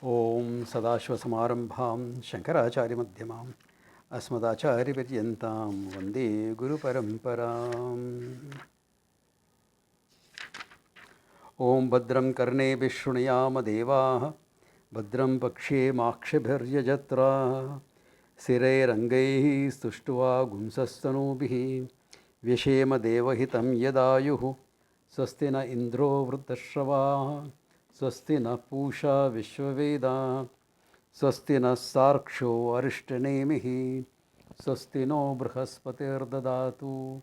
Om Sadashvasamarambham Shankaracharya-madhyamam Asmadacharya-paryantam Vande Guru-paramparam. Om Bhadram Karne Vishnuyama Devaha Bhadram Pakshe Makshibhiryajatra Sire Rangai Stushtuva Gumsastanubihi Vyashema Devahitam Yadayuhu Swastina Indro Vrutashravaha Swastina Pusha Vishwaveda Swastina Sarksho Arishtanemihi Swastino Brihaspatirdadatu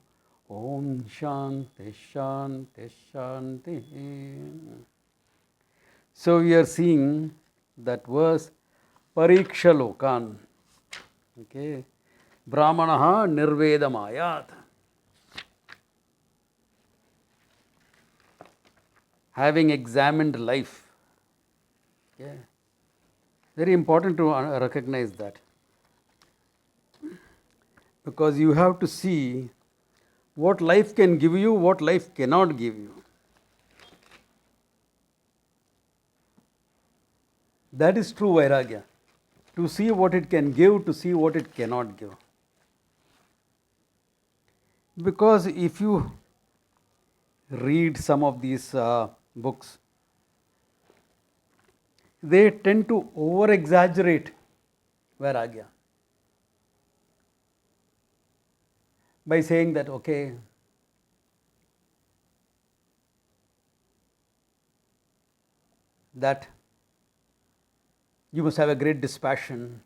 Om Shanti Shanti Shanti. So we are seeing that verse Pariksha Lokan. Okay. Brahmanaha Nirvedamayat. Having examined life. Okay. Very important to recognize that. Because you have to see what life can give you, what life cannot give you. That is true Vairagya. To see what it can give, to see what it cannot give. Because if you read some of these books, they tend to over-exaggerate Vairagya. By saying that, okay, that you must have a great dispassion,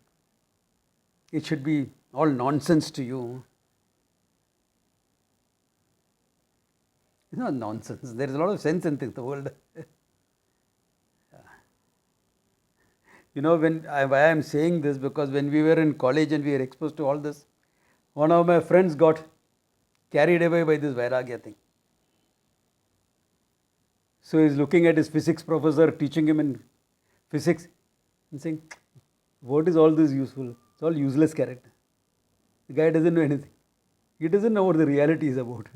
it should be all nonsense to you. It's not nonsense. There is a lot of sense in the world. You know, why I am saying this, because when we were in college and we were exposed to all this, one of my friends got carried away by this Vairagya thing. So he's looking at his physics professor teaching him in physics and saying, what is all this useful? It's all useless character. The guy doesn't know anything. He doesn't know what the reality is about.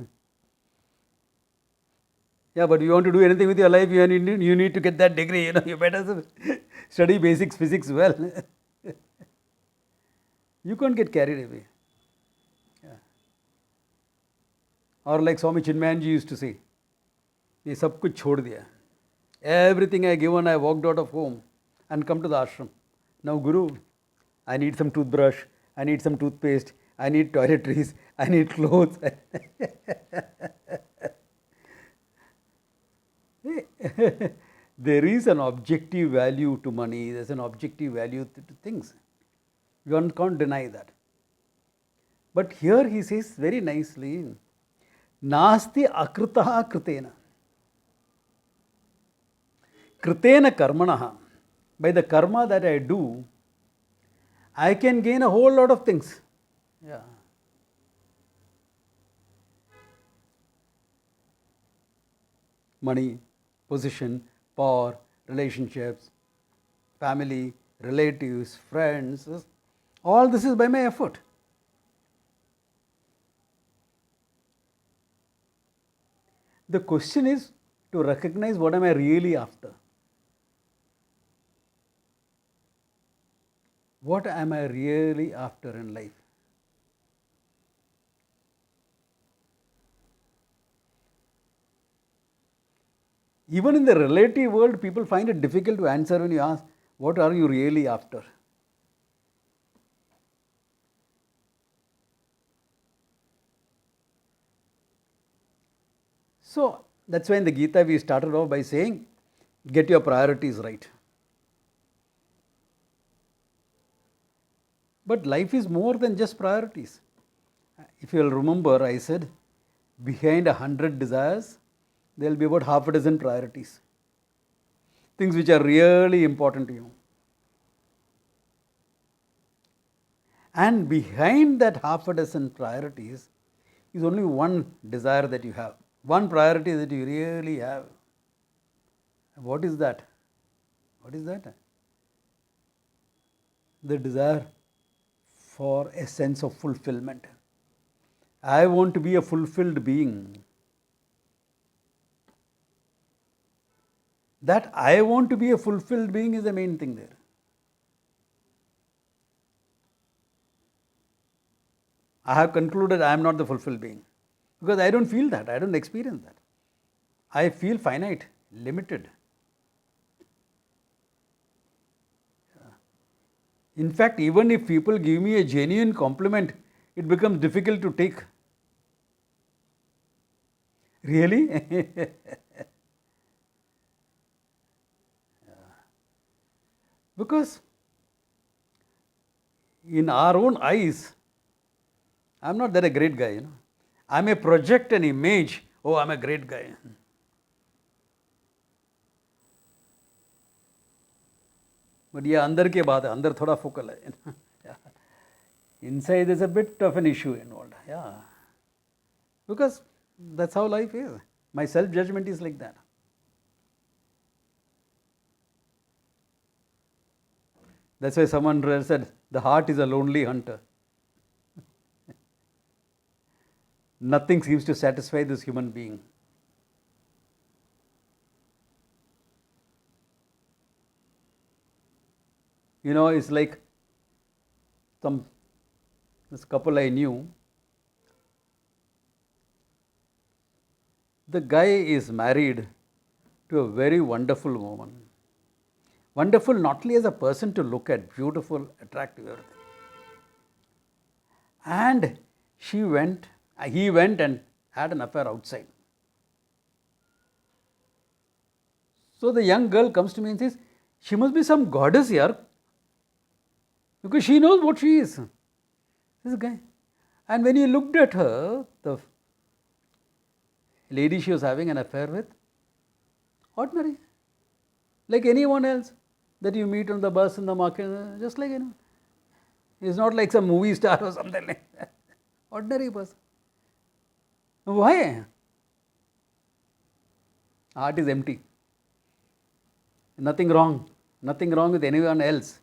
Yeah, but you want to do anything with your life, you need to get that degree. You better study basics physics well. You can't get carried away. Yeah. Or like Swami Chinmayanji used to say, ये सब कुछ छोड़ दिया. Everything I given, I walked out of home and come to the ashram. Now Guru, I need some toothbrush, I need some toothpaste, I need toiletries, I need clothes. There is an objective value to money, there is an objective value to things. One can't deny that. But here he says very nicely, Nasti akritaha kritena. Kritena karmanaha. By the karma that I do, I can gain a whole lot of things. Yeah. Money, position, power, relationships, family, relatives, friends, all this is by my effort. The question is to recognize what am I really after. What am I really after in life? Even in the relative world, people find it difficult to answer when you ask, what are you really after? So, that's why in the Gita we started off by saying, get your priorities right. But life is more than just priorities. If you will remember, I said, behind 100 desires, there will be about half a dozen priorities. Things which are really important to you. And behind that half a dozen priorities is only one desire that you have. One priority that you really have. What is that? What is that? The desire for a sense of fulfillment. I want to be a fulfilled being. That I want to be a fulfilled being is the main thing there. I have concluded I am not the fulfilled being because I don't feel that, I don't experience that. I feel finite, limited. In fact, even if people give me a genuine compliment, it becomes difficult to take. Really? Because in our own eyes, I'm not that a great guy, I may project an image, oh, I'm a great guy. But yeah, अंदर के बात है, अंदर थोड़ा focal है. Inside there's a bit of an issue involved. Yeah. Because that's how life is. My self-judgment is like that. That's why someone said, the heart is a lonely hunter. Nothing seems to satisfy this human being. It's like this couple I knew. The guy is married to a very wonderful woman. Wonderful not only as a person to look at, beautiful, attractive, everything. And he went and had an affair outside. So the young girl comes to me and says, she must be some goddess here, because she knows what she is. This guy. And when he looked at her, the lady she was having an affair with, ordinary, like anyone else that you meet on the bus, in the market, just like anyone. He's not like some movie star or something like that. Ordinary person. Why? Heart is empty. Nothing wrong. Nothing wrong with anyone else.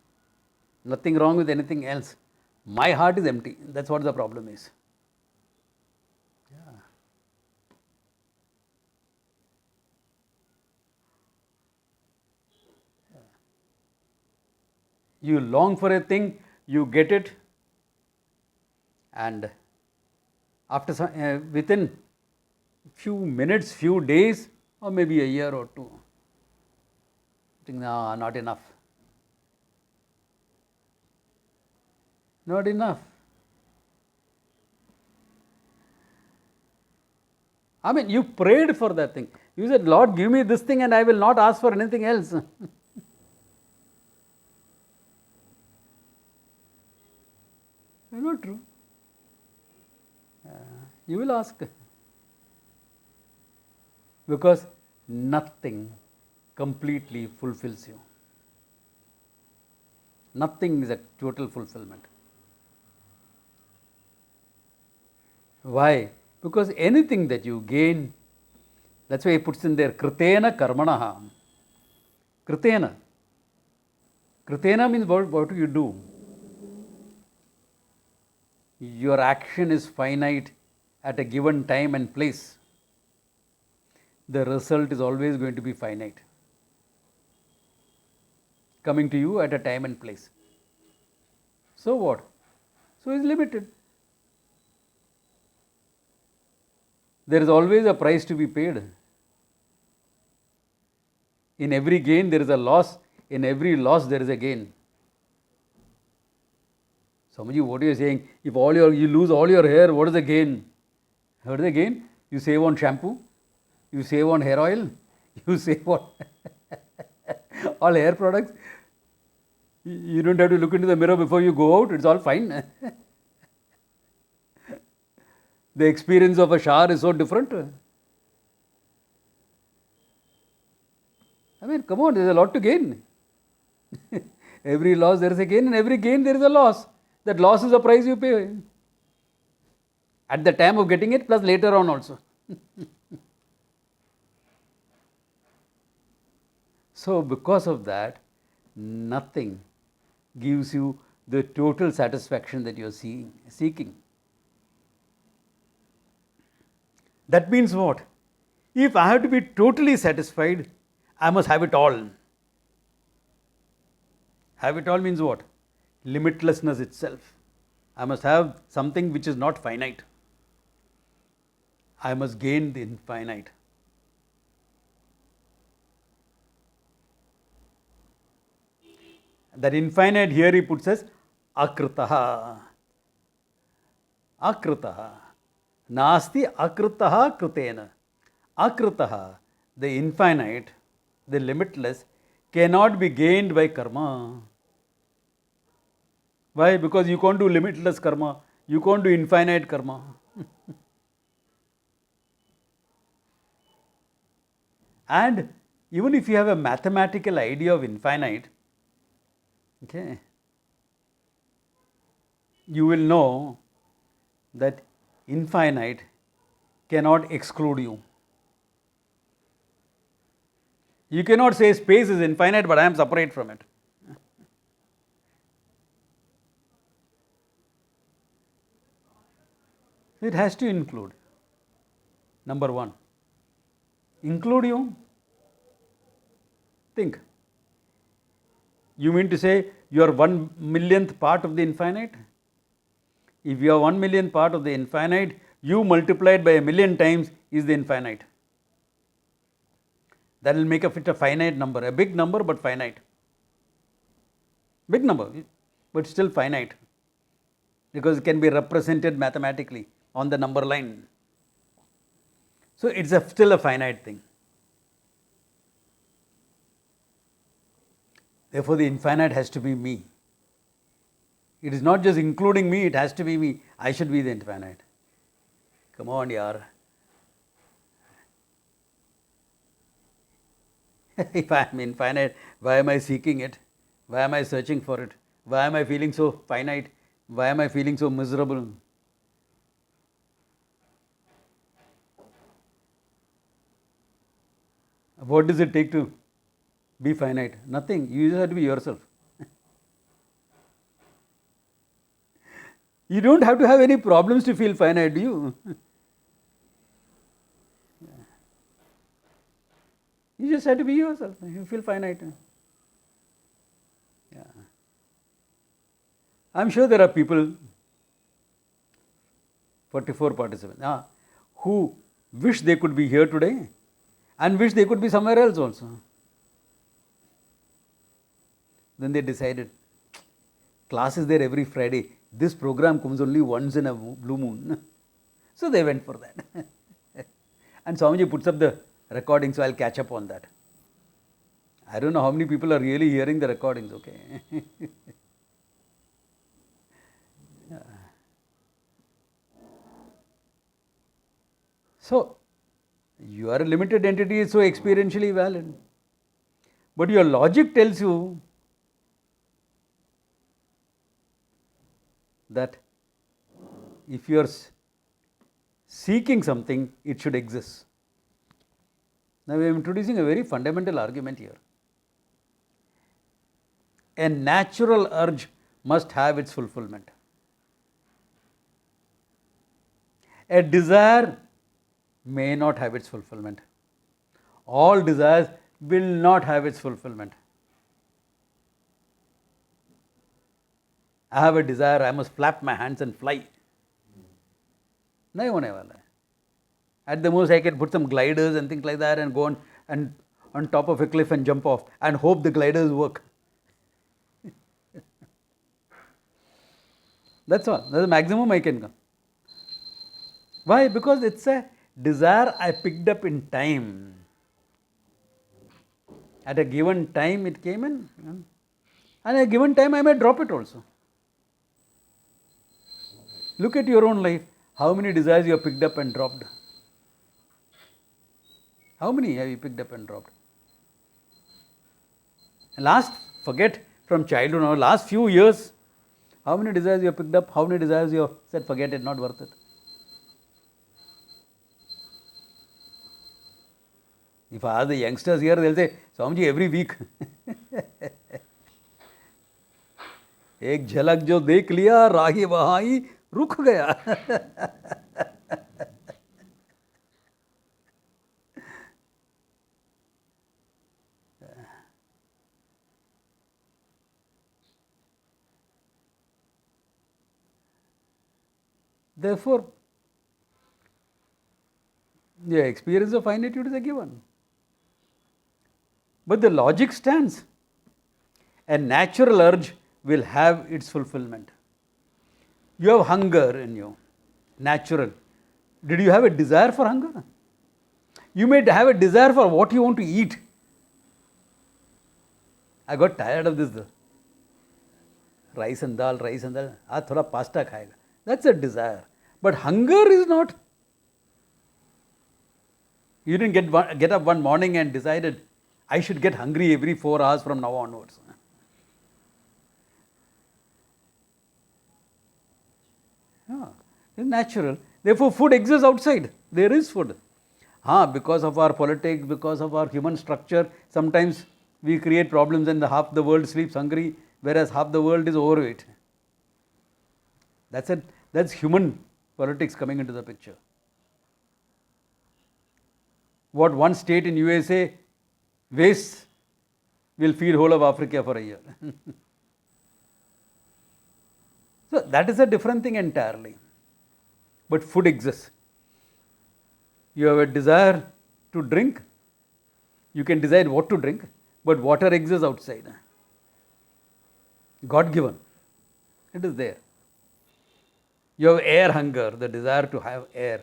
Nothing wrong with anything else. My heart is empty. That's what the problem is. Yeah. You long for a thing, you get it, and after within few minutes, few days, or maybe a year or two, think, no, not enough. Not enough. I mean, you prayed for that thing. You said, Lord, give me this thing and I will not ask for anything else. Not true. You will ask. Because nothing completely fulfills you. Nothing is a total fulfillment. Why? Because anything that you gain, that's why he puts in there, kritena karmanaha. Kritena. Kritena means what do you do? Your action is finite at a given time and place. The result is always going to be finite, coming to you at a time and place. So what? So it's limited. There is always a price to be paid. In every gain there is a loss. In every loss there is a gain. Swamiji, what are you saying? If you lose all your hair, what is the gain? What is the gain? You save on shampoo, you save on hair oil, you save on all hair products. You don't have to look into the mirror before you go out, it's all fine. The experience of a shower is so different. I mean, come on, there is a lot to gain. Every loss there is a gain, and every gain there is a loss. That loss is the price you pay. At the time of getting it, plus later on also. So, because of that, nothing gives you the total satisfaction that you are seeking. That means what? If I have to be totally satisfied, I must have it all. Have it all means what? Limitlessness itself. I must have something which is not finite. I must gain the infinite. That infinite here he puts as akritaha. Akritaha. Nasti akritaha kritena. Akritaha, the infinite, the limitless, cannot be gained by karma. Why? Because you can't do limitless karma. You can't do infinite karma. And even if you have a mathematical idea of infinite, okay, you will know that infinite cannot exclude you. You cannot say space is infinite, but I am separate from it. It has to include. Number one. Include you? Think. You mean to say you are 1,000,000th part of the infinite? If you are 1,000,000th part of the infinite, you multiplied by 1,000,000 times is the infinite. That will make it a finite number, a big number but finite. Big number, but still finite, because it can be represented mathematically on the number line. So it's still a finite thing. Therefore, the infinite has to be me. It is not just including me, it has to be me. I should be the infinite. Come on, yaar. If I am infinite, why am I seeking it? Why am I searching for it? Why am I feeling so finite? Why am I feeling so miserable? What does it take to be finite? Nothing. You just have to be yourself. You don't have to have any problems to feel finite, do you? You just have to be yourself. You feel finite. Yeah. I'm sure there are people, 44 participants, who wish they could be here today and wish they could be somewhere else also. Then they decided, class is there every Friday. This program comes only once in a blue moon. So they went for that. And Swamiji puts up the recording, so I'll catch up on that. I don't know how many people are really hearing the recordings, okay? Yeah. So, you are a limited entity, so experientially valid. But your logic tells you that if you are seeking something, it should exist. Now we are introducing a very fundamental argument here. A natural urge must have its fulfillment. A desire may not have its fulfillment. All desires will not have its fulfillment. I have a desire, I must flap my hands and fly. Nahi hone wala hai. At the most, I can put some gliders and things like that and go on top of a cliff and jump off and hope the gliders work. That's all. That's the maximum I can go. Why? Because it's a desire I picked up in time. At a given time it came in, and at a given time I may drop it also. Look at your own life. How many desires you have picked up and dropped? How many have you picked up and dropped? Forget from childhood now, last few years, how many desires you have picked up? How many desires you have said, forget it, not worth it? If I ask the youngsters here, they'll say, Swamiji, every week. एक झलक जो देख लिया राही वहाँ ही रुक गया. Therefore, the experience of finitude is a given. But the logic stands. A natural urge will have its fulfillment. You have hunger in you, natural. Did you have a desire for hunger? You may have a desire for what you want to eat. I got tired of this rice and dal. Thoda pasta khayega. That's a desire. But hunger is not. You didn't get up one morning and decided, I should get hungry every 4 hours from now onwards. Yeah, it's natural. Therefore, food exists outside. There is food. Because of our politics, because of our human structure, sometimes we create problems and half the world sleeps hungry, whereas half the world is overweight. That's human politics coming into the picture. What one state in USA wastes will feed whole of Africa for a year. So that is a different thing entirely. But food exists. You have a desire to drink, you can decide what to drink, but water exists outside. God given. It is there. You have air hunger, the desire to have air.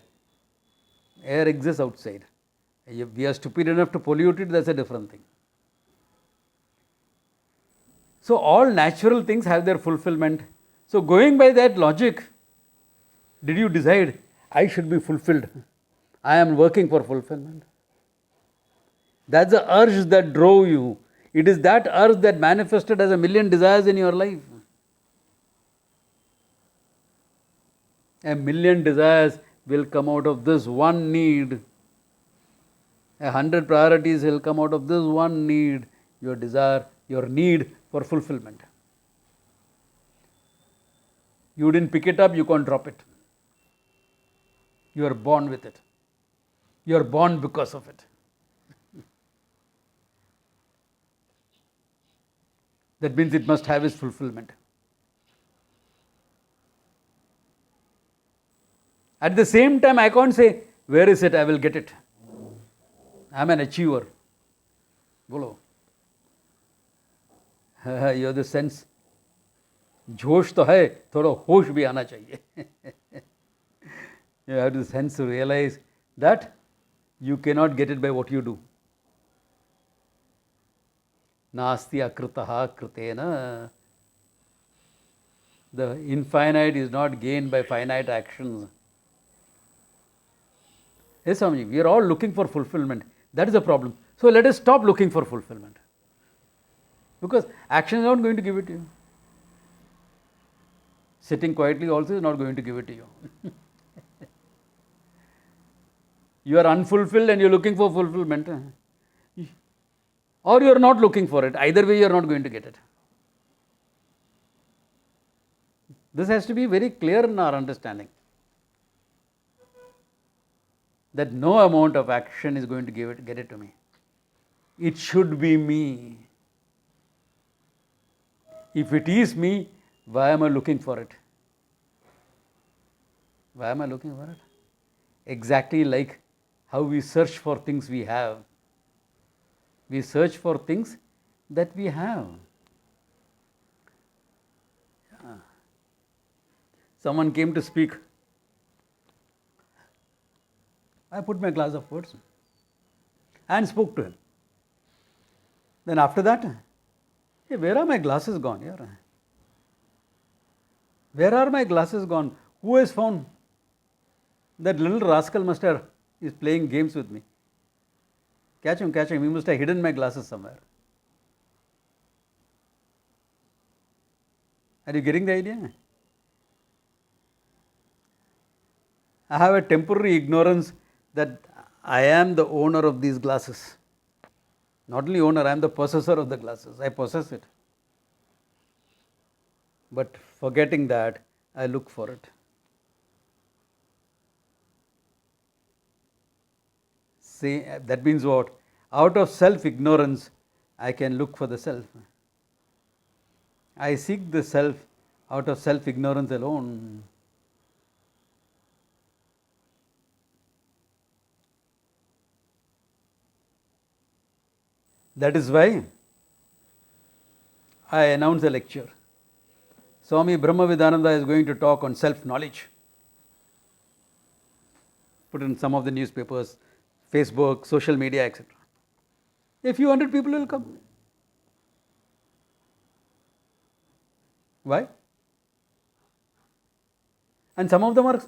Air exists outside. If we are stupid enough to pollute it, that's a different thing. So all natural things have their fulfillment. So going by that logic, did you decide, I should be fulfilled? I am working for fulfillment. That's the urge that drove you. It is that urge that manifested as a million desires in your life. A million desires will come out of this one need. 100 priorities will come out of this one need, your desire, your need for fulfillment. You didn't pick it up, you can't drop it. You are born with it. You are born because of it. That means it must have its fulfillment. At the same time, I can't say, where is it? I will get it. I am an achiever. Bolo. You have the sense. जोश तो है, थोड़ा होश भी आना चाहिए. You have the sense to realize that you cannot get it by what you do. Nasti akritaha kritena. The infinite is not gained by finite actions. Yes, Swamiji, we are all looking for fulfillment. That is the problem. So let us stop looking for fulfillment. Because action is not going to give it to you. Sitting quietly also is not going to give it to you. You are unfulfilled and you are looking for fulfillment. Or you are not looking for it. Either way, you are not going to get it. This has to be very clear in our understanding. That no amount of action is going to get it to me. It should be me. If it is me, why am I looking for it? Why am I looking for it? Exactly like how we search for things we have. We search for things that we have. Yeah. Someone came to speak. I put my glass of words and spoke to him. Then after that, hey, where are my glasses gone? Yeah. Where are my glasses gone? Who has found? That little rascal is playing games with me. Catch him. He must have hidden my glasses somewhere. Are you getting the idea? I have a temporary ignorance that I am the owner of these glasses. Not only owner, I am the possessor of the glasses. I possess it. But forgetting that, I look for it. See, that means what? Out of self-ignorance, I can look for the self. I seek the self out of self-ignorance alone. That is why I announced a lecture. Swami Brahmavidananda is going to talk on self-knowledge. Put in some of the newspapers, Facebook, social media, etc. A few hundred people will come. Why? And some of them are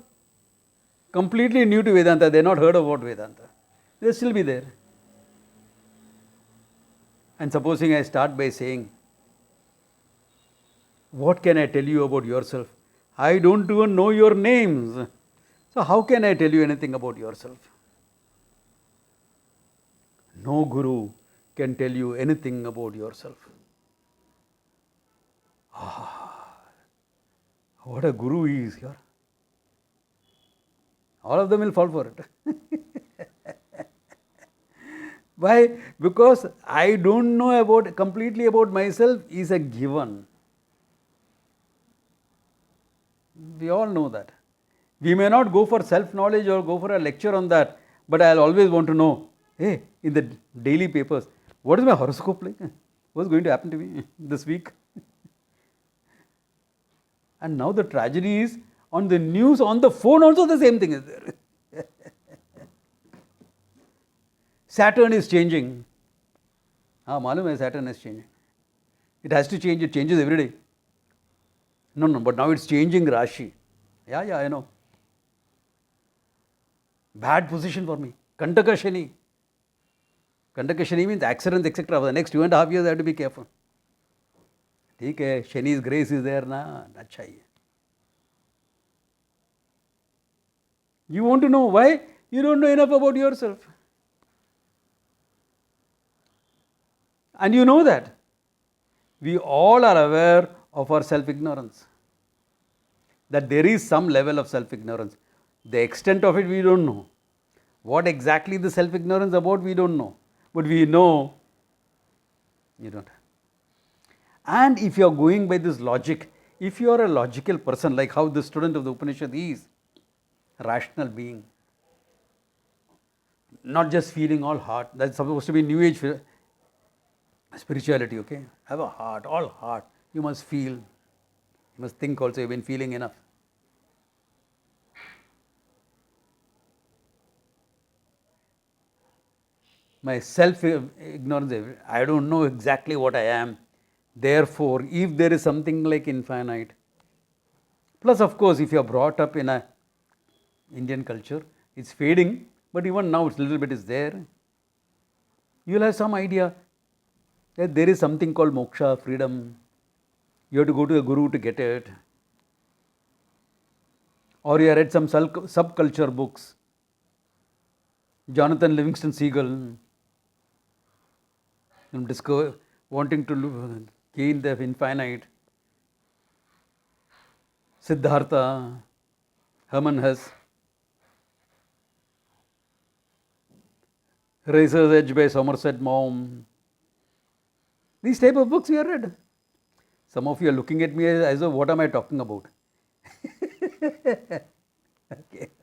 completely new to Vedanta. They have not heard about Vedanta. They will still be there. And supposing I start by saying, what can I tell you about yourself? I don't even know your names. So how can I tell you anything about yourself? No guru can tell you anything about yourself. What a guru he is here. All of them will fall for it. Why? Because I don't know completely about myself is a given. We all know that. We may not go for self-knowledge or go for a lecture on that, but I'll always want to know, hey, in the daily papers, what is my horoscope like? What's going to happen to me this week? And now the tragedy is, on the news, on the phone also the same thing is there. Saturn is changing. Malum hai, Saturn is changing. It has to change, it changes every day. No, but now it's changing Rashi. Yeah, I know. Bad position for me. Kantaka Shani. Kantaka Shani means accidents, etc. For the next 2.5 years, I have to be careful. ठीक है, Shani's grace is there ना, अच्छा ही है. You want to know why? You don't know enough about yourself. And you know that. We all are aware of our self-ignorance. That there is some level of self-ignorance. The extent of it we don't know. What exactly the self-ignorance about we don't know. But we know you don't. And if you are going by this logic, if you are a logical person, like how the student of the Upanishad is, rational being, not just feeling all heart, that's supposed to be New Age spirituality, okay? Have a heart, all heart. You must feel, you must think also, you've been feeling enough. My self-ignorance, I don't know exactly what I am. Therefore, if there is something like infinite, plus of course, if you are brought up in a Indian culture, it's fading, but even now it's a little bit is there. You will have some idea that there is something called moksha, freedom. You have to go to a guru to get it. Or you have read some subculture books. Jonathan Livingston Seagull, wanting to gain the infinite. Siddhartha, Hermann Hesse, Razor's Edge by Somerset Maugham. These type of books we have read. Some of you are looking at me as though, what am I talking about?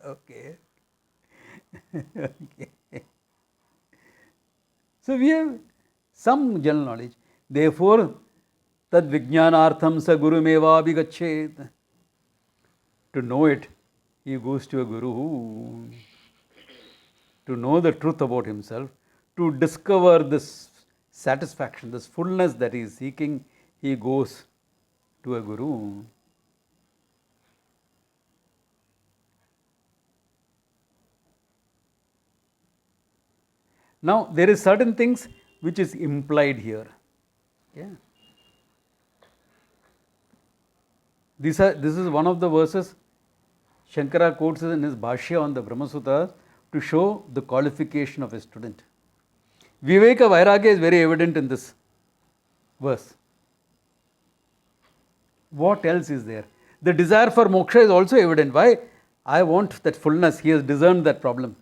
Okay. So we have some general knowledge. Therefore, tad vijnanartham sa guru meva abhigachet. To know it, he goes to a guru. To know the truth about himself, to discover this satisfaction, this fullness that he is seeking, he goes to a guru. Now, there is certain things which is implied here. Yeah. This is one of the verses Shankara quotes in his Bhashya on the Brahma Sutras to show the qualification of a student. Viveka Vairagya is very evident in this verse. What else is there? The desire for moksha is also evident. Why? I want that fullness. He has discerned that problem.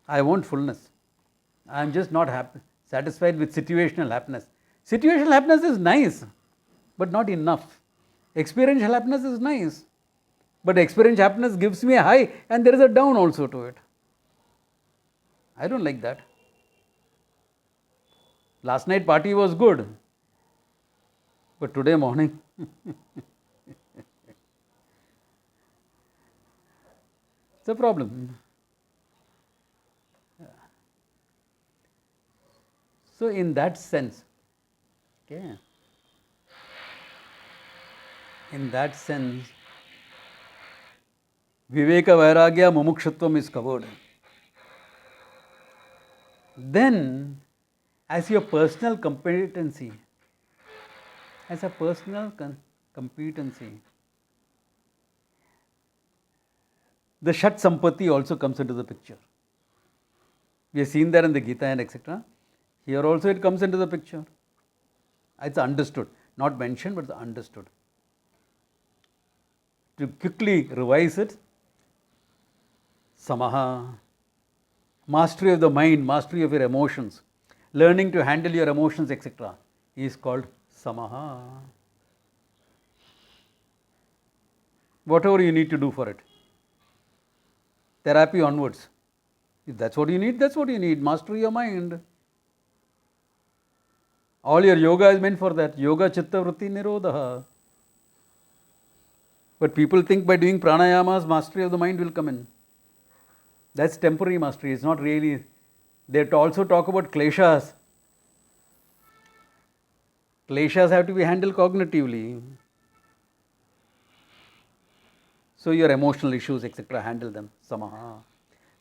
I want fullness. I am just not satisfied with situational happiness. Situational happiness is nice, but not enough. Experiential happiness is nice, but experiential happiness gives me a high and there is a down also to it. I don't like that. Last night party was good, but today morning, it's a problem. So in that sense, okay, in that sense, Viveka Vairagya Mumukshutvam is covered. Then, as your personal competency, as a personal competency, the Shat Sampatti also comes into the picture. We have seen that in the Gita and etc. Here also it comes into the picture. It's understood, not mentioned, but it's understood. To quickly revise it, Samaha, mastery of the mind, mastery of your emotions, learning to handle your emotions, etc., is called Samaha. Whatever you need to do for it. Therapy onwards. If that's what you need, that's what you need. Master your mind. All your yoga is meant for that. Yoga chitta vritti nirodha. But people think by doing pranayamas, mastery of the mind will come in. That's temporary mastery. It's not really. They also talk about kleshas. Kleshas have to be handled cognitively. So your emotional issues, etc., handle them. Samaha.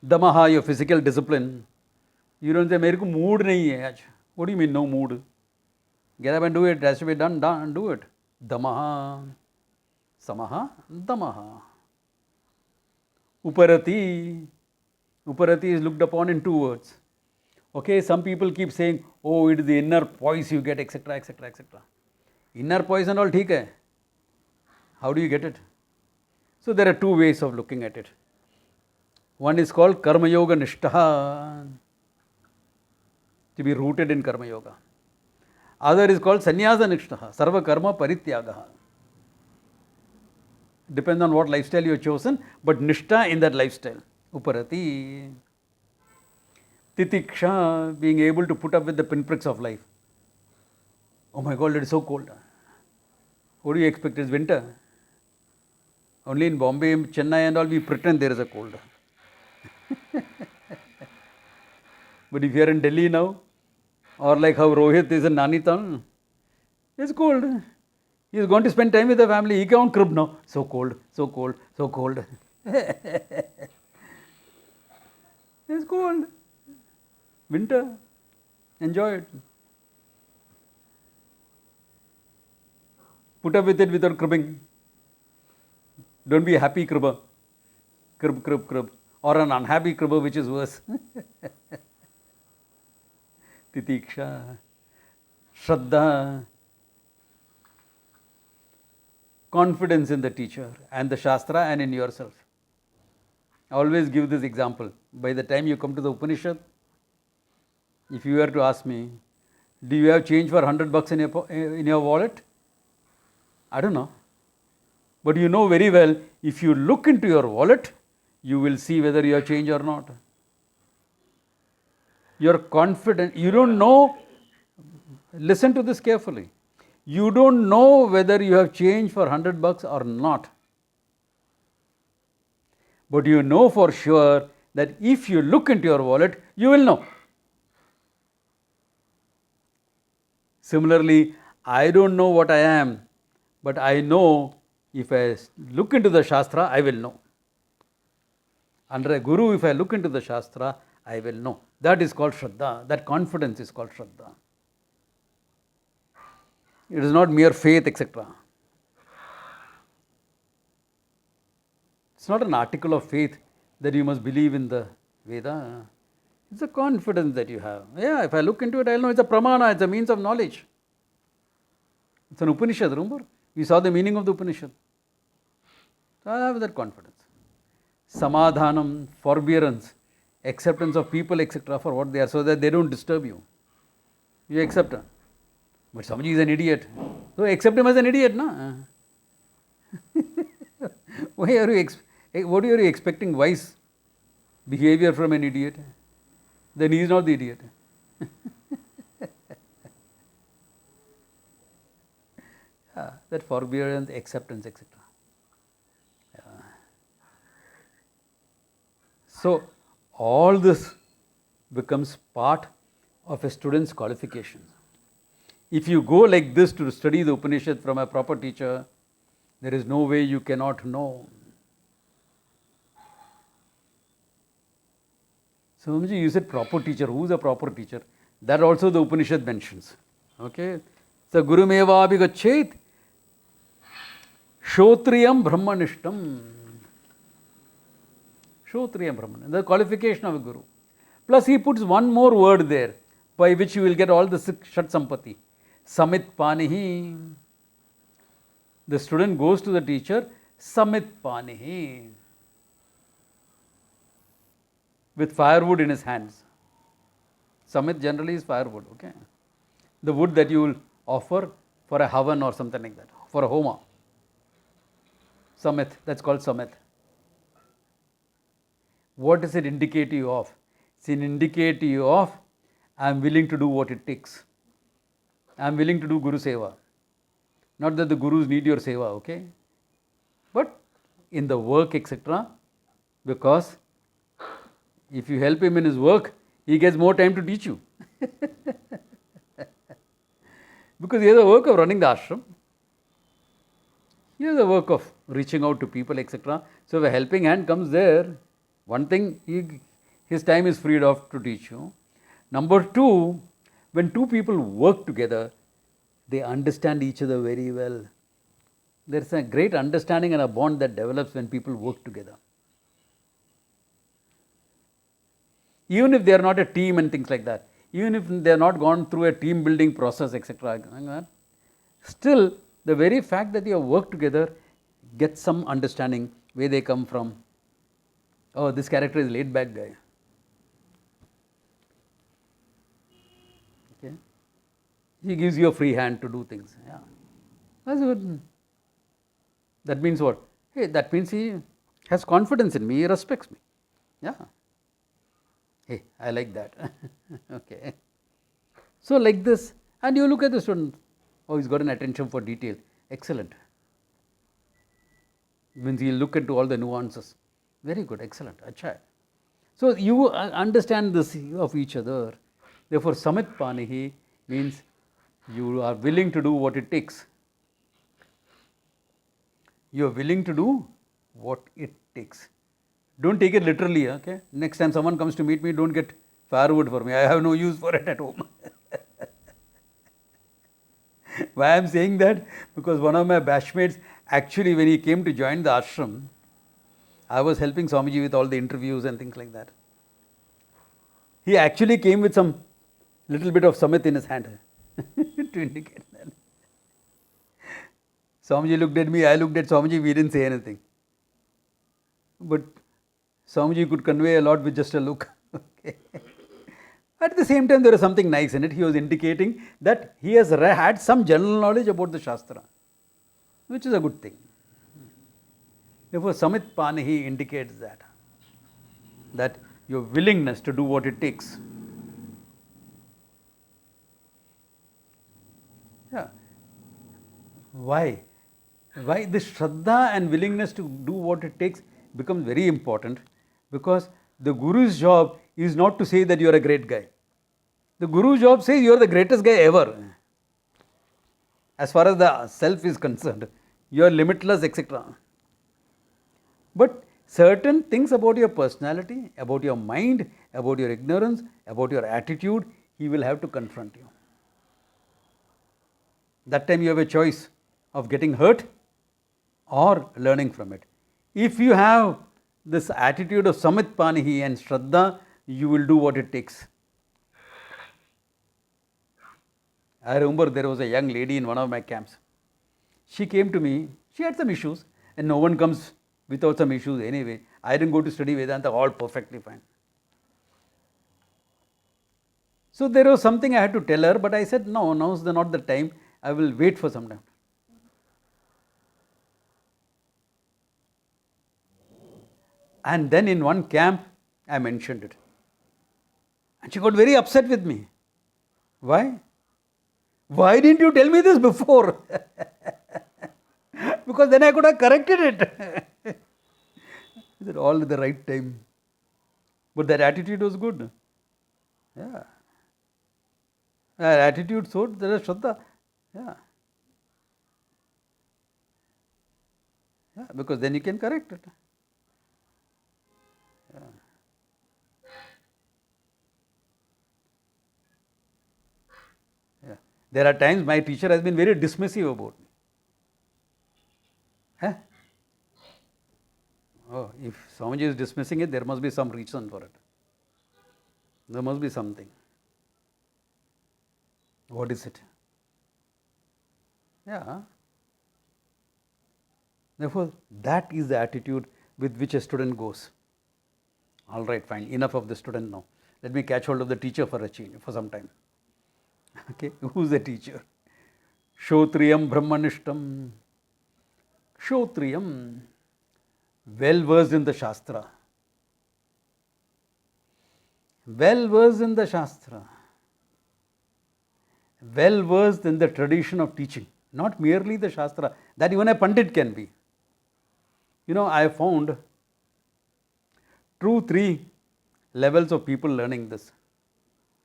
Damaha, your physical discipline. You don't say, "Mere ko mood nahi hai aaj." What do you mean, no mood? Get up and do it. It has to be done, do it. Damaha. Samaha. Damaha. Uparati. Uparati is looked upon in two words. Okay, some people keep saying, oh, it is the inner poise you get, etc., etc., etc. Inner poise and all, theek hai. How do you get it? So there are two ways of looking at it. One is called Karma Yoga Nishtaha, to be rooted in Karma Yoga. Other is called Sannyasa Nishtaha, Sarva Karma Parityagaha. Depends on what lifestyle you have chosen, but Nishtha in that lifestyle. Uparati. Titiksha, being able to put up with the pinpricks of life. Oh my God, it is so cold. What do you expect? It's winter. Only in Bombay, Chennai and all, we pretend there is a cold. But if you are in Delhi now, or like how Rohit is in Nainital, it's cold. He is going to spend time with the family. He can't crib now. So cold, so cold, so cold. It's cold. Winter. Enjoy it. Put up with it without cribbing. Don't be a happy cribber. Crib, crib, crib. Or an unhappy cribber, which is worse. Titiksha. Shraddha. Confidence in the teacher and the Shastra and in yourself. I always give this example. By the time you come to the Upanishad, if you were to ask me, do you have change for $100 in your wallet? I don't know. But you know very well, if you look into your wallet, you will see whether you have change or not. You're confident. You don't know. Listen to this carefully. You don't know whether you have change for $100 or not. But you know for sure that if you look into your wallet, you will know. Similarly, I don't know what I am, but I know if I look into the Shastra, I will know. Under a Guru, if I look into the Shastra, I will know. That is called Shraddha. That confidence is called Shraddha. It is not mere faith, etc. It's not an article of faith that you must believe in the Veda. It's a confidence that you have. Yeah, if I look into it, I'll know. It's a pramana, it's a means of knowledge. It's an Upanishad, remember? We saw the meaning of the Upanishad. So I have that confidence. Samadhanam, forbearance, acceptance of people, etc., for what they are, so that they don't disturb you. You accept them. But Swamiji is an idiot. So accept him as an idiot, no? What are you expecting wise behavior from an idiot? Then he is not the idiot. That forbearance, acceptance, etc. So, all this becomes part of a student's qualification. If you go like this to study the Upanishad from a proper teacher, there is no way you cannot know. So, Swamiji, you said proper teacher. Who is a proper teacher? That also the Upanishad mentions. Okay. So, Guru Meva Abhigachet Shotriyam Brahmanishtam. Shotriyam Brahman, the qualification of a Guru. Plus, he puts one more word there by which you will get all the Shat Sampati. Samit Panihi. The student goes to the teacher, Samit Panihi, with firewood in his hands. Samit generally is firewood, okay? The wood that you will offer for a havan or something like that, for a homa. Samit, that's called Samit. What does it indicate you of? It's an indicator of, I am willing to do what it takes. I am willing to do Guru Seva. Not that the Gurus need your Seva, okay? But in the work, etc. Because if you help him in his work, he gets more time to teach you. Because he has the work of running the ashram. He has the work of reaching out to people, etc. So if a helping hand comes there, one thing, his time is freed off to teach you. Number two, when two people work together, they understand each other very well. There is a great understanding and a bond that develops when people work together. Even if they are not a team and things like that, even if they are not gone through a team building process, etc., still the very fact that you have worked together gets some understanding where they come from. Oh, this character is laid back guy. Okay. He gives you a free hand to do things. Yeah. That's good. That means what? Hey, that means he has confidence in me, he respects me. Yeah. Hey, I like that. Okay. So like this, and you look at the student, oh, he's got an attention for detail. Excellent. Means he'll look into all the nuances. Very good, excellent. Achha. So you understand this of each other. Therefore, Samit Panihi means you are willing to do what it takes. You are willing to do what it takes. Don't take it literally, okay? Next time someone comes to meet me, don't get firewood for me. I have no use for it at home. Why I am saying that? Because one of my batchmates, actually when he came to join the ashram, I was helping Swamiji with all the interviews and things like that. He actually came with some little bit of Samit in his hand to indicate that. Swamiji looked at me, I looked at Swamiji, we didn't say anything. But Swamiji could convey a lot with just a look. Okay. At the same time, there was something nice in it. He was indicating that he has had some general knowledge about the Shastra, which is a good thing. Therefore, Samit Panihi indicates that your willingness to do what it takes. Yeah. Why? Why this Shraddha and willingness to do what it takes becomes very important, because the Guru's job is not to say that you are a great guy. The Guru's job says you are the greatest guy ever. As far as the self is concerned, you are limitless, etc. But certain things about your personality, about your mind, about your ignorance, about your attitude, he will have to confront you. That time you have a choice of getting hurt or learning from it. If you have this attitude of Samit Panihi and Shraddha, you will do what it takes. I remember there was a young lady in one of my camps. She came to me, she had some issues, and no one comes without some issues anyway. I didn't go to study Vedanta, all perfectly fine. So there was something I had to tell her, but I said, no, now's not the time, I will wait for some time. And then in one camp, I mentioned it. And she got very upset with me. Why? Why didn't you tell me this before? because then I could have corrected it. Is it all at the right time? But that attitude was good. Yeah. That attitude showed there is Shraddha. Yeah. Yeah, because then you can correct it. Yeah. Yeah. There are times my teacher has been very dismissive about me. Huh? Oh, if Swamiji is dismissing it, there must be some reason for it. There must be something. What is it? Yeah. Therefore, that is the attitude with which a student goes. All right, fine. Enough of the student now. Let me catch hold of the teacher for a change, for some time. Okay, who's the teacher? Shotriyam Brahmanishtam. Shotriyam, well versed in the Shastra. Well versed in the Shastra. Well versed in the tradition of teaching. Not merely the Shastra, that even a Pandit can be. You know, I found true three levels of people learning this.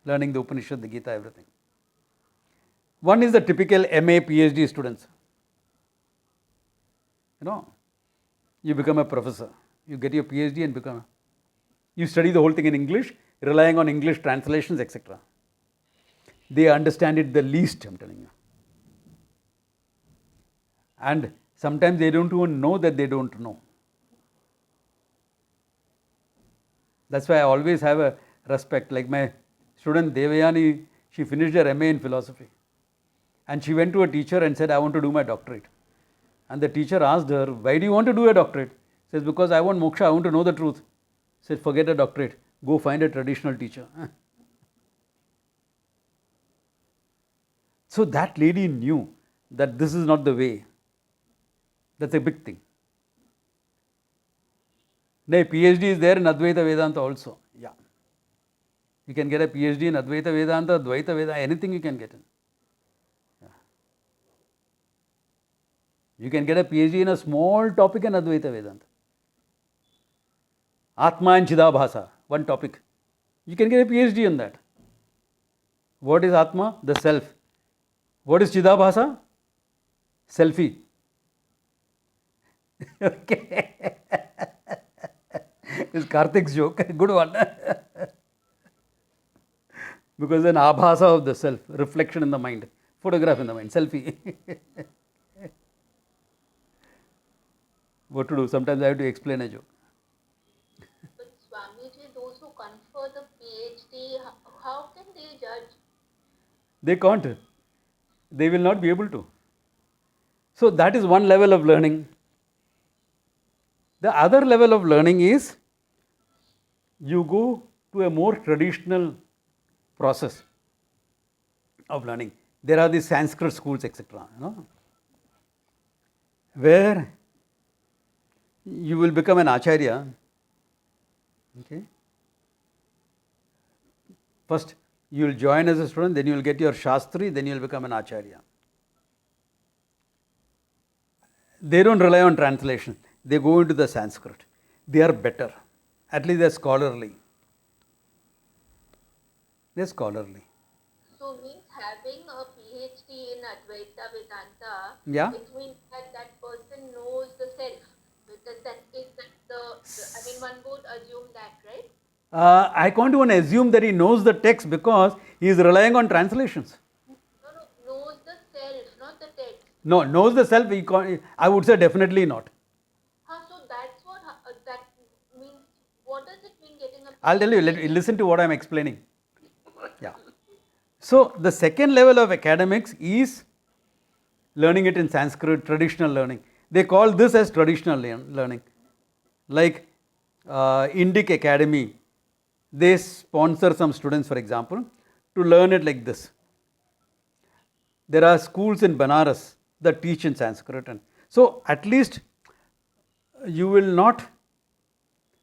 Learning the Upanishad, the Gita, everything. One is the typical MA, PhD students. You know, you become a professor. You get your PhD and you study the whole thing in English, relying on English translations, etc. They understand it the least, I'm telling you. And sometimes they don't even know that they don't know. That's why I always have a respect. Like my student Devayani, she finished her MA in philosophy. And she went to a teacher and said, I want to do my doctorate. And the teacher asked her, why do you want to do a doctorate? She says, because I want moksha, I want to know the truth. She said, forget a doctorate, go find a traditional teacher. So that lady knew that this is not the way. That's a big thing. The PhD is there in Advaita Vedanta also. Yeah. You can get a PhD in Advaita Vedanta, Dvaita Vedanta, anything you can get in. Yeah. You can get a PhD in a small topic in Advaita Vedanta. Atma and Chidabhasa, one topic. You can get a PhD in that. What is Atma? The self. What is Chidabhasa? Selfie. Okay. It's Karthik's joke. Good one. Because an abhasa of the self, reflection in the mind, photograph in the mind, selfie. What to do? Sometimes I have to explain a joke. But Swamiji, those who confer the PhD, how can they judge? They can't. They will not be able to. So that is one level of learning. The other level of learning is you go to a more traditional process of learning. There are these Sanskrit schools, etc. Where you will become an acharya. Okay. First, you will join as a student, then you will get your shastri, then you will become an acharya. They don't rely on translation. They go into the Sanskrit. They are better. At least they are scholarly. They are scholarly. So means having a PhD in Advaita Vedanta, Yeah. it means that that person knows the self. Because that is I mean, one would assume that, right? I can't even assume that he knows the text because he is relying on translations. No, knows the self, not the text. No, knows the self, I would say definitely not. So that's what, that means, what does it mean getting a PhD? I'll tell you, listen to what I'm explaining. Yeah. So, the second level of academics is learning it in Sanskrit, traditional learning. They call this as traditional learning. Like Indic Academy, they sponsor some students, for example, to learn it like this. There are schools in Banaras that teach in Sanskrit. And so, at least you will not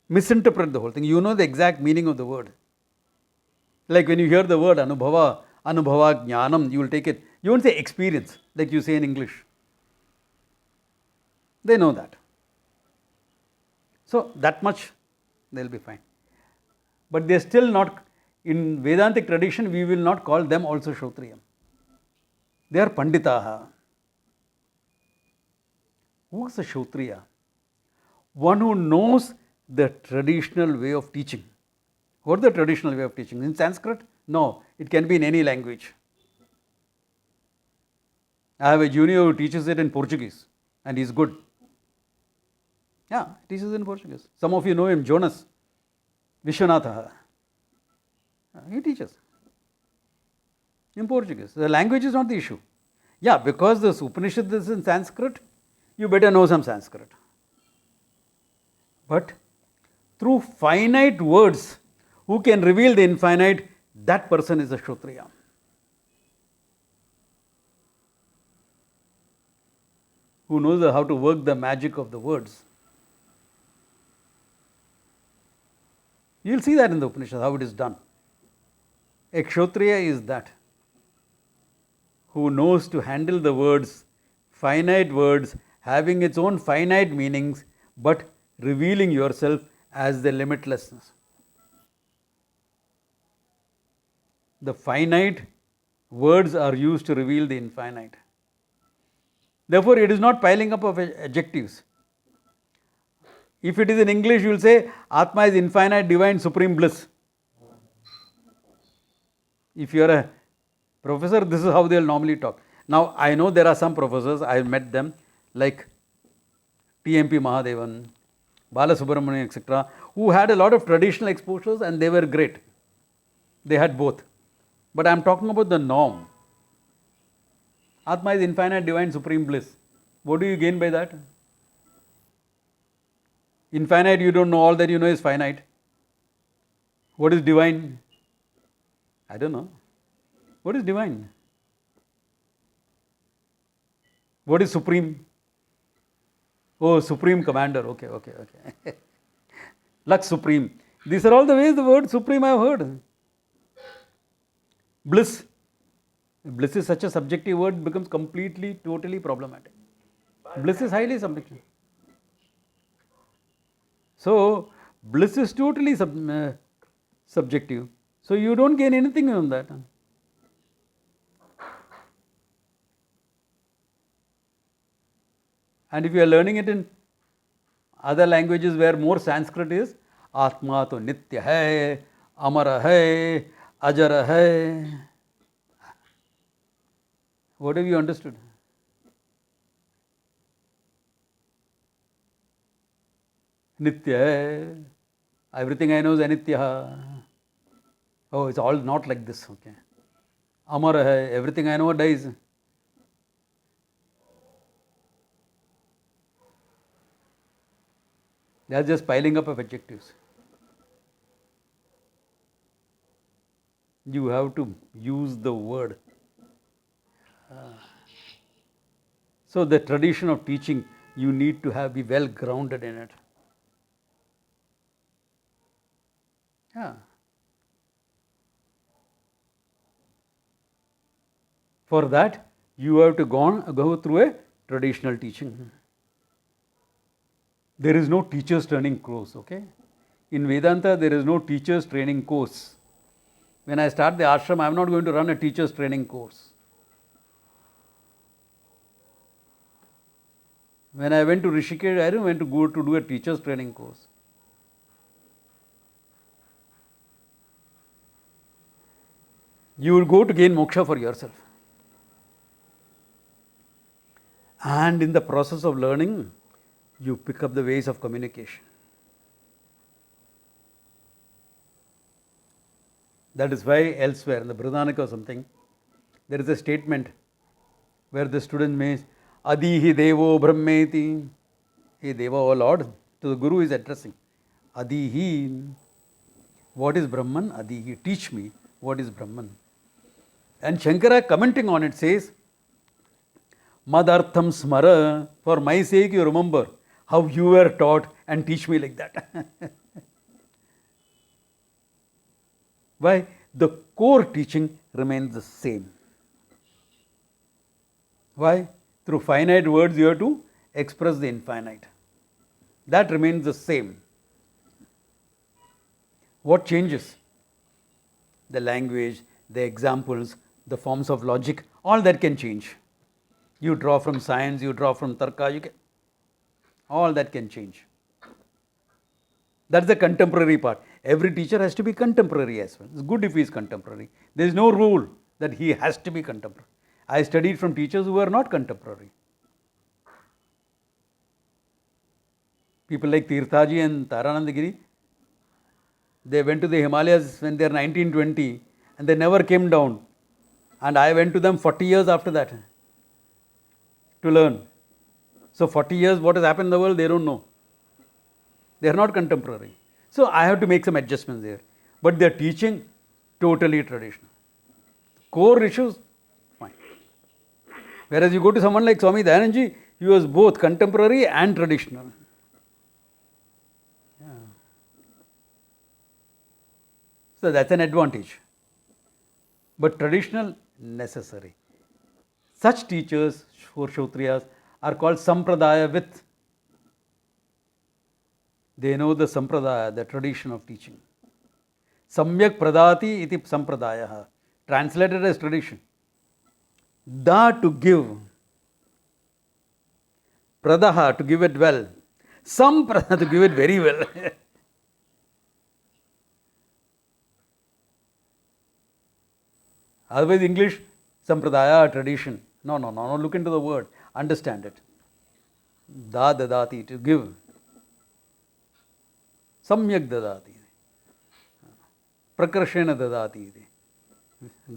misinterpret the whole thing. You know the exact meaning of the word. Like when you hear the word Anubhava, Jnanam, you will take it. You won't say experience, like you say in English. They know that. So that much they'll be fine. But they're still not, in Vedantic tradition, we will not call them also Shrotriya. They are Panditaha. Who is a Shrotriya? One who knows the traditional way of teaching. What is the traditional way of teaching? In Sanskrit? No, it can be in any language. I have a junior who teaches it in Portuguese and he's good. Yeah, teaches in Portuguese. Some of you know him, Jonas Vishwanatha. He teaches in Portuguese. The language is not the issue. Yeah, because this Upanishad is in Sanskrit, you better know some Sanskrit. But through finite words, who can reveal the infinite, that person is a Shrotriya. Who knows how to work the magic of the words. You will see that in the Upanishad, how it is done. A Kshotriya is that who knows to handle the words, finite words, having its own finite meanings, but revealing yourself as the limitlessness. The finite words are used to reveal the infinite. Therefore, it is not piling up of adjectives. If it is in English, you will say, Atma is infinite, divine, supreme bliss. If you are a professor, this is how they will normally talk. Now, I know there are some professors, I have met them, like T.M.P. Mahadevan, Balasubramanian, etc., who had a lot of traditional exposures and they were great. They had both. But I am talking about the norm. Atma is infinite, divine, supreme bliss. What do you gain by that? Infinite, you don't know, all that you know is finite. What is divine? I don't know. What is divine? What is supreme? Oh, supreme commander. Okay. Lux supreme. These are all the ways the word supreme I have heard. Bliss. Bliss is such a subjective word, it becomes completely, totally problematic. Bliss is highly subjective. So, bliss is totally subjective. So, you don't gain anything from that. And if you are learning it in other languages where more Sanskrit is, Atma to Nitya hai, Amara hai, Ajara hai. What have you understood? Nitya hai. Everything I know is Anitya. Oh, it's all not like this. Okay. Amara hai. Everything I know dies. They are just piling up of adjectives. You have to use the word. So the tradition of teaching, you need to be well grounded in it. Yeah. For that, you have to go through a traditional teaching. There is no teacher's training course, okay? In Vedanta, there is no teacher's training course. When I start the ashram, I am not going to run a teacher's training course. When I went to Rishikesh, I didn't want to go to do a teacher's training course. You will go to gain moksha for yourself. And in the process of learning, you pick up the ways of communication. That is why elsewhere, in the Brihadanika or something, there is a statement where the student may, Adihi Devo Brahmeti. Hey Deva, O Lord, to the Guru is addressing. Adihi. What is Brahman? Adihi. Teach me what is Brahman. And Shankara commenting on it says, Madartham smara, for my sake you remember how you were taught and teach me like that. Why? The core teaching remains the same. Why? Through finite words you have to express the infinite. That remains the same. What changes? The language, the examples, the forms of logic, all that can change. You draw from science, you draw from tarka, all that can change. That's the contemporary part. Every teacher has to be contemporary as well. It's good if he is contemporary. There is no rule that he has to be contemporary. I studied from teachers who were not contemporary. People like Tirthaji and Taranandagiri, they went to the Himalayas when they were 1920 and they never came down. And I went to them 40 years after that to learn. So 40 years, what has happened in the world, they don't know. They are not contemporary. So I have to make some adjustments there. But their teaching, totally traditional. Core issues, fine. Whereas you go to someone like Swami Dayananji, he was both contemporary and traditional. Yeah. So that's an advantage. But traditional, necessary. Such teachers for Kshatriyas are called Sampradaya with. They know the Sampradaya, the tradition of teaching. Samyak pradati iti sampradaya. Translated as tradition. Da to give. Pradaha to give it well. Sampradaha to give it very well. Otherwise English, sampradaya, tradition. No, look into the word. Understand it. Da dadati, to give. Samyak dadati. Prakarshena dadati.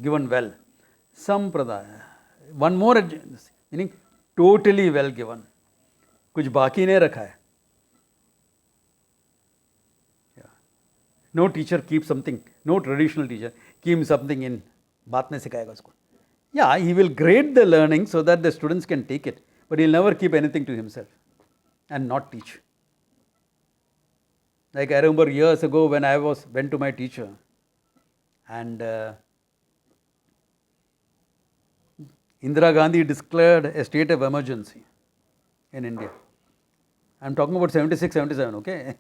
Given well. Sampradaya. One more meaning totally well given. कुछ बाकी नहीं रखा है. No teacher keeps something, no traditional teacher keeps something in. बात नहीं सिखाएगा उसको. Yeah, he will grade the learning so that the students can take it, but he'll never keep anything to himself and not teach. Like I remember years ago when I went to my teacher and Indira Gandhi declared a state of emergency in India. I am talking about 76, 77, okay?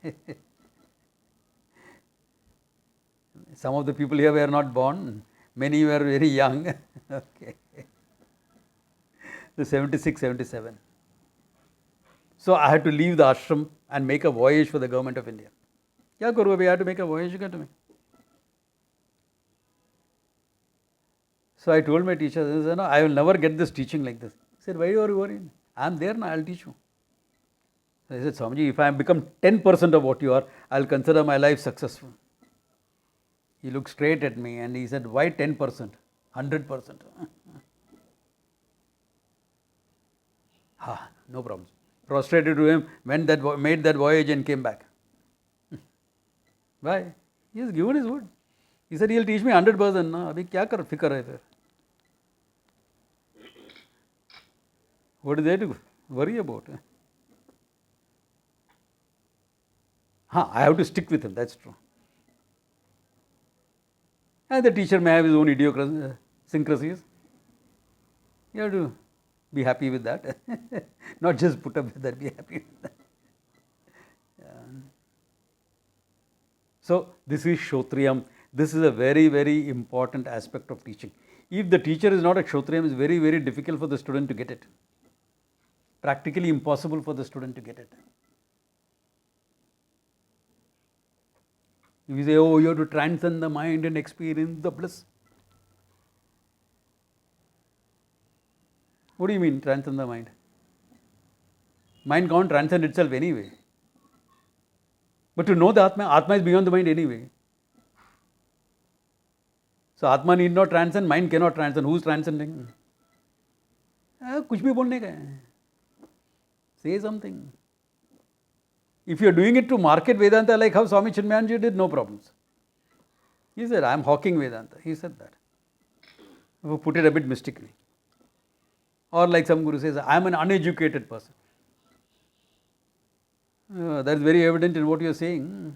Some of the people here were not born, many were very young, okay. The 76, 77. So I had to leave the ashram and make a voyage for the government of India. Kya karu abhi, I had to make a voyage to me. So I told my teacher, I said, no, I will never get this teaching like this. He said, why are you worried? I am there now, I will teach you. So I said, Swamiji, if I become 10% of what you are, I will consider my life successful. He looked straight at me and he said, why 10%? 100%. No problem. Prostrated to him, made that voyage and came back. Why? He has given his word. He said, he will teach me 100%. Na, abhi kya fikar hai phir? What is there to worry about? I have to stick with him, that's true. And the teacher may have his own idiosyncrasies. You have to be happy with that. Not just put up with that, be happy with that. Yeah. So, this is Kshotriyam. This is a very, very important aspect of teaching. If the teacher is not a Kshotriyam, it's very, very difficult for the student to get it. Practically impossible for the student to get it. If you say, oh, you have to transcend the mind and experience the bliss. What do you mean, transcend the mind? Mind can't transcend itself anyway. But to know the Atma is beyond the mind anyway. So Atma need not transcend, mind cannot transcend. Who's transcending? कुछ भी बोलने का है. Say something. If you are doing it to market Vedanta like how Swami Chinmayanji did, no problems. He said, I am hawking Vedanta. He said that. Who put it a bit mystically. Or like some guru says, I am an uneducated person. That is very evident in what you are saying.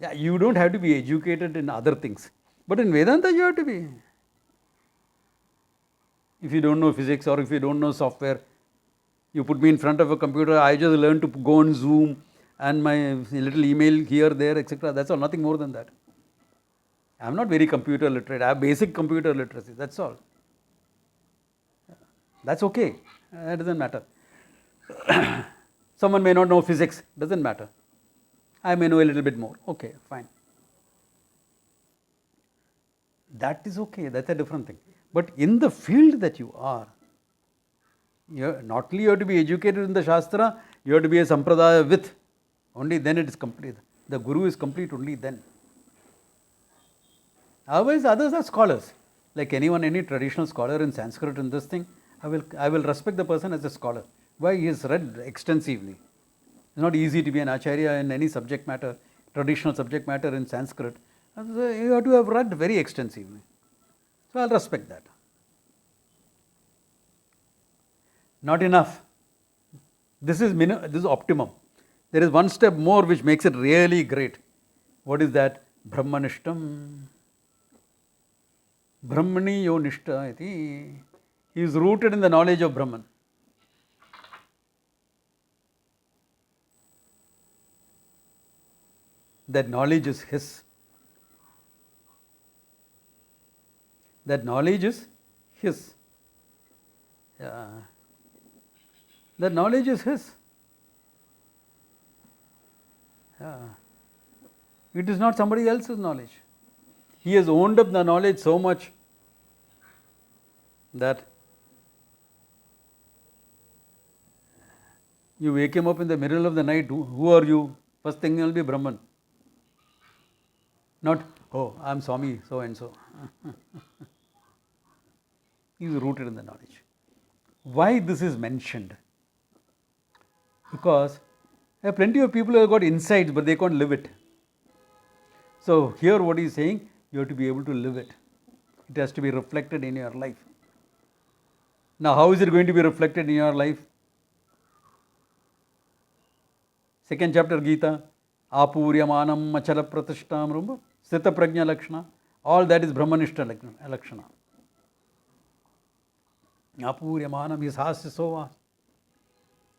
Yeah, you don't have to be educated in other things. But in Vedanta you have to be. If you don't know physics or if you don't know software, you put me in front of a computer, I just learn to go on Zoom and my little email here, there, etc. That's all, nothing more than that. I'm not very computer literate. I have basic computer literacy, that's all. That's okay, that doesn't matter. Someone may not know physics, doesn't matter. I may know a little bit more, okay, fine. That is okay, that's a different thing. But in the field that you are, not only you have to be educated in the Shastra, you have to be a Sampradaya with. Only then it is complete. The Guru is complete only then. Otherwise, others are scholars. Like anyone, any traditional scholar in Sanskrit in this thing, I will respect the person as a scholar. Why? He has read extensively. It's not easy to be an Acharya in any subject matter, traditional subject matter in Sanskrit. You have to have read very extensively. So I'll respect that. Not enough. This is optimum. There is one step more which makes it really great. What is that? Brahmanishtam. Brahmani yo nishta iti. He is rooted in the knowledge of Brahman. That knowledge is his. That knowledge is his. Yeah. That knowledge is his. Yeah. It is not somebody else's knowledge. He has owned up the knowledge so much that you wake him up in the middle of the night, who are you? First thing will be Brahman. Not, oh, I am Swami so and so. He is rooted in the knowledge. Why this is mentioned? Because there are plenty of people who have got insights but they can't live it. So here what he is saying, you have to be able to live it. It has to be reflected in your life. Now how is it going to be reflected in your life? Second chapter Gita, Apuryamanam Machala Pratishtam, remember? Sthita Prajna Lakshana. All that is Brahmanishta Lakshana. Apuryamanam is Hasya.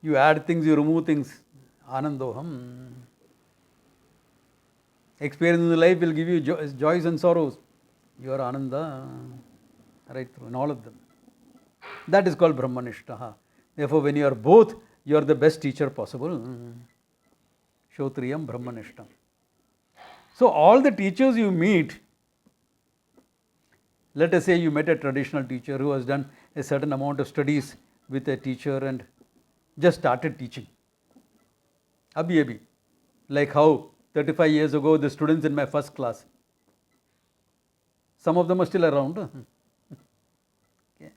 You add things, you remove things. Anandoham. Experience in life will give you joys and sorrows. You are Ananda. Right through, in all of them. That is called Brahmanishta. Therefore, when you are both, you are the best teacher possible. Shotriyam Brahmanishtam. So, all the teachers you meet, let us say you met a traditional teacher who has done a certain amount of studies with a teacher and just started teaching. Abhi. Like how 35 years ago, the students in my first class, some of them are still around. Okay.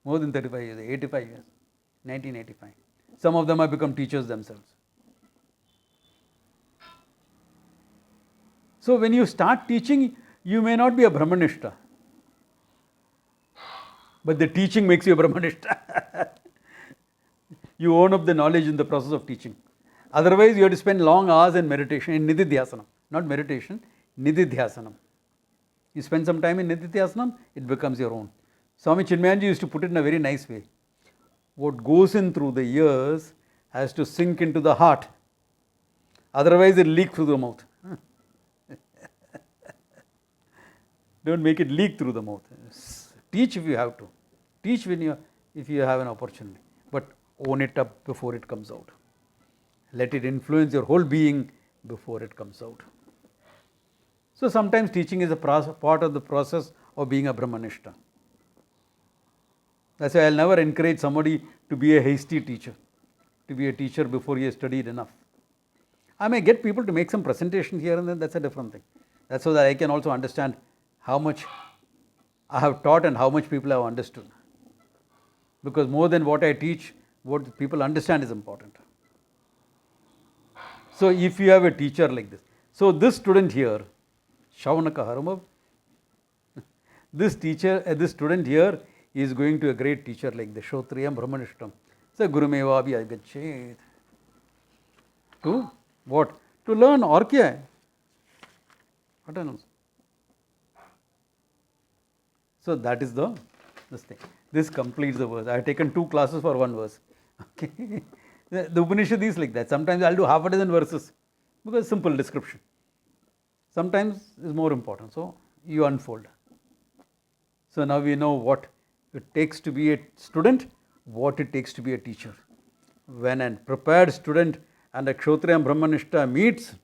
More than 35 years, 85 years, 1985. Some of them have become teachers themselves. So when you start teaching, you may not be a Brahmanishta, but the teaching makes you a Brahmanishta. You own up the knowledge in the process of teaching. Otherwise, you have to spend long hours in meditation, in Nididhyasanam. Not meditation, Nididhyasanam. You spend some time in Nididhyasanam, it becomes your own. Swami Chinmayanji used to put it in a very nice way. What goes in through the ears has to sink into the heart. Otherwise, it will leak through the mouth. Don't make it leak through the mouth. Teach if you have to. Teach if you have an opportunity. But own it up before it comes out. Let it influence your whole being before it comes out. So sometimes teaching is a part of the process of being a Brahmanishta. That's why I will never encourage somebody to be a hasty teacher, to be a teacher before he has studied enough. I may get people to make some presentation here and then, that's a different thing. That's so that I can also understand how much I have taught and how much people have understood. Because more than what I teach, what people understand is important. So if you have a teacher like this, so this student here, Shaunaka Harumav, this student here is going to a great teacher like the Shotriyam Brahmanishtam. So Gurumeva bhi agachet. To what? To learn or kya hai? What else? So that is the this thing. This completes the verse. I have taken 2 classes for 1 verse. Okay. The Upanishad is like that. Sometimes I'll do half a dozen verses because simple description. Sometimes is more important. So you unfold. So now we know what it takes to be a student, what it takes to be a teacher. When a prepared student and a Kshotriya and Brahmanishta meets,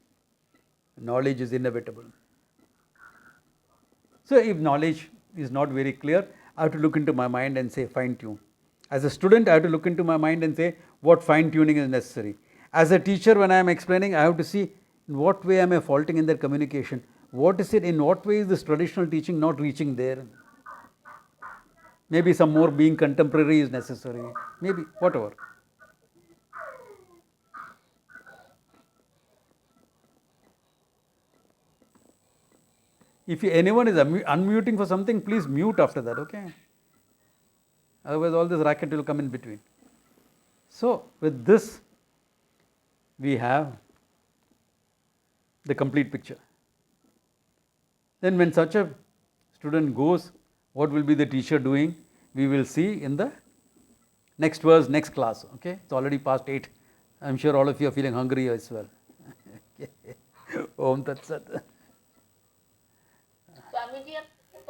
knowledge is inevitable. So if knowledge is not very clear, I have to look into my mind and say fine tune. As a student, I have to look into my mind and say what fine tuning is necessary. As a teacher, when I am explaining, I have to see in what way am I faulting in their communication. What is it, in what way is this traditional teaching not reaching there? Maybe some more being contemporary is necessary, maybe, whatever. If anyone is unmuting for something, please mute after that, okay? Otherwise all this racket will come in between. So with this, we have the complete picture. Then when such a student goes, what will be the teacher doing? We will see in the next verse, next class. Okay, it's already past 8. I'm sure all of you are feeling hungry as well. Om Tat Sat.